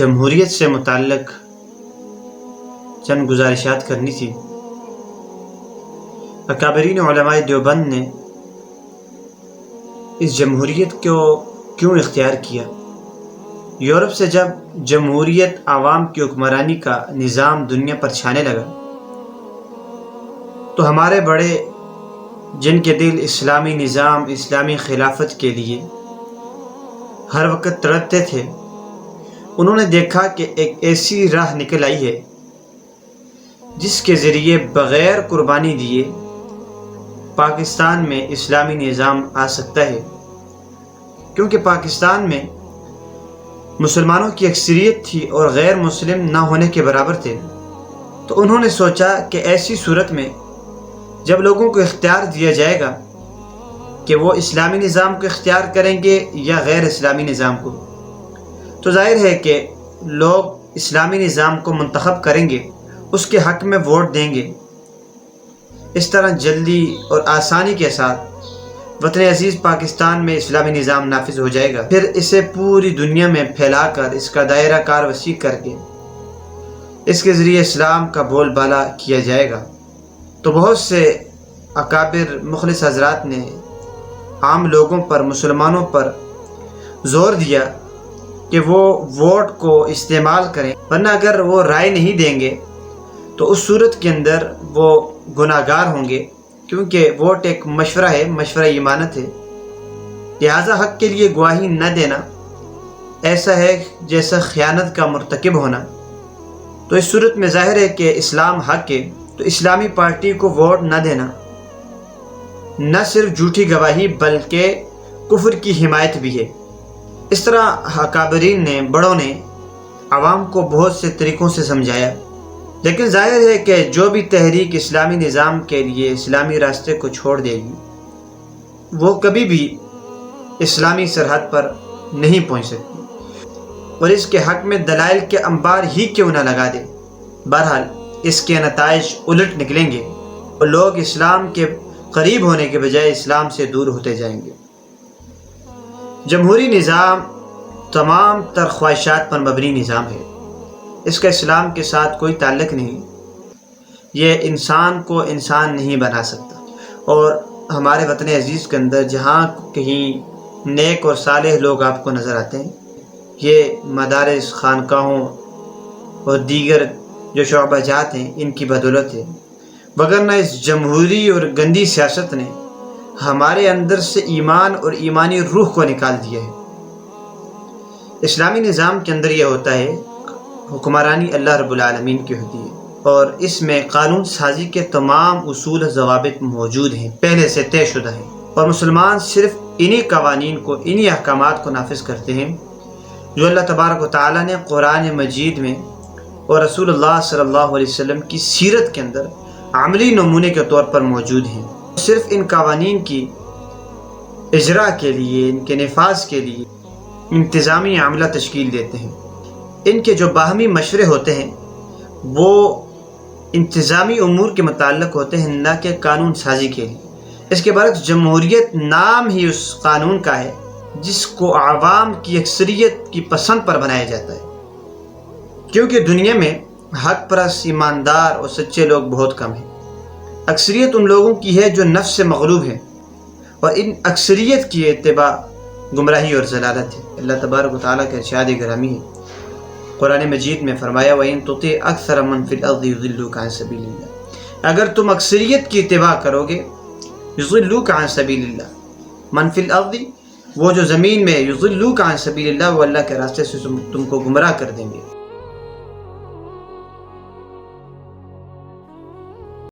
جمہوریت سے متعلق چند گزارشات کرنی تھی۔ اکابرین علماء دیوبند نے اس جمہوریت کو کیوں اختیار کیا؟ یورپ سے جب جمہوریت عوام کی حکمرانی کا نظام دنیا پر چھانے لگا تو ہمارے بڑے جن کے دل اسلامی نظام، اسلامی خلافت کے لیے ہر وقت تڑپتے تھے، انہوں نے دیکھا کہ ایک ایسی راہ نکل آئی ہے جس کے ذریعے بغیر قربانی دیے پاکستان میں اسلامی نظام آ سکتا ہے، کیونکہ پاکستان میں مسلمانوں کی اکثریت تھی اور غیر مسلم نہ ہونے کے برابر تھے۔ تو انہوں نے سوچا کہ ایسی صورت میں جب لوگوں کو اختیار دیا جائے گا کہ وہ اسلامی نظام کو اختیار کریں گے یا غیر اسلامی نظام کو، تو ظاہر ہے کہ لوگ اسلامی نظام کو منتخب کریں گے، اس کے حق میں ووٹ دیں گے۔ اس طرح جلدی اور آسانی کے ساتھ وطن عزیز پاکستان میں اسلامی نظام نافذ ہو جائے گا، پھر اسے پوری دنیا میں پھیلا کر اس کا دائرہ کار وسیع کر کے اس کے ذریعے اسلام کا بول بالا کیا جائے گا۔ تو بہت سے اکابر مخلص حضرات نے عام لوگوں پر، مسلمانوں پر زور دیا کہ وہ ووٹ کو استعمال کریں، ورنہ اگر وہ رائے نہیں دیں گے تو اس صورت کے اندر وہ گناہ گار ہوں گے، کیونکہ ووٹ ایک مشورہ ہے، مشورہ ایمانت ہے، لہٰذا حق کے لیے گواہی نہ دینا ایسا ہے جیسا خیانت کا مرتکب ہونا۔ تو اس صورت میں ظاہر ہے کہ اسلام حق ہے، تو اسلامی پارٹی کو ووٹ نہ دینا نہ صرف جھوٹی گواہی بلکہ کفر کی حمایت بھی ہے۔ اس طرح اکابرین نے، بڑوں نے عوام کو بہت سے طریقوں سے سمجھایا، لیکن ظاہر ہے کہ جو بھی تحریک اسلامی نظام کے لیے اسلامی راستے کو چھوڑ دے گی وہ کبھی بھی اسلامی سرحد پر نہیں پہنچ سکتی، اور اس کے حق میں دلائل کے انبار ہی کیوں نہ لگا دے، بہرحال اس کے نتائج الٹ نکلیں گے اور لوگ اسلام کے قریب ہونے کے بجائے اسلام سے دور ہوتے جائیں گے۔ جمہوری نظام تمام تر خواہشات پر مبنی نظام ہے، اس کا اسلام کے ساتھ کوئی تعلق نہیں، یہ انسان کو انسان نہیں بنا سکتا۔ اور ہمارے وطن عزیز کے اندر جہاں کہیں نیک اور صالح لوگ آپ کو نظر آتے ہیں، یہ مدارس، خانقاہوں اور دیگر جو شعبہ جات ہیں ان کی بدولت ہے، وگرنہ اس جمہوری اور گندی سیاست نے ہمارے اندر سے ایمان اور ایمانی روح کو نکال دیا ہے۔ اسلامی نظام کے اندر یہ ہوتا ہے، حکمرانی اللہ رب العالمین کی ہوتی ہے، اور اس میں قانون سازی کے تمام اصول و ضوابط موجود ہیں، پہلے سے طے شدہ ہیں، اور مسلمان صرف انہی قوانین کو، انہی احکامات کو نافذ کرتے ہیں جو اللہ تبارک و تعالیٰ نے قرآن مجید میں اور رسول اللہ صلی اللہ علیہ وسلم کی سیرت کے اندر عملی نمونے کے طور پر موجود ہیں۔ صرف ان قوانین کی اجرا کے لیے، ان کے نفاذ کے لیے انتظامی عملہ تشکیل دیتے ہیں۔ ان کے جو باہمی مشورے ہوتے ہیں وہ انتظامی امور کے متعلق ہوتے ہیں، نہ کہ قانون سازی کے لیے۔ اس کے برعکس جمہوریت نام ہی اس قانون کا ہے جس کو عوام کی اکثریت کی پسند پر بنایا جاتا ہے، کیونکہ دنیا میں حق پرست، ایماندار اور سچے لوگ بہت کم ہیں۔ اکثریت ان لوگوں کی ہے جو نفس سے مغلوب ہیں، اور ان اکثریت کی اتباع گمراہی اور ضلالت ہے۔ اللہ تبارک و تعالیٰ کا ارشاد گرامی ہے، قرآن مجید میں فرمایا وَإِن تُطِعْ أَكْثَرَ مَن فِي الْأَرْضِ يُضِلُّوكَ عَن سَبِيلِ اللَّهِ، اگر تم اکثریت کی اتباع کرو گے، يُضِلُّوكَ عَن سَبِيلِ اللَّهِ، من فی الارض، وہ جو زمین میں، يُضِلُّوكَ عَن سَبِيلِ اللَّهِ، وہ اللہ کے راستے سے تم کو گمراہ کر دیں گے۔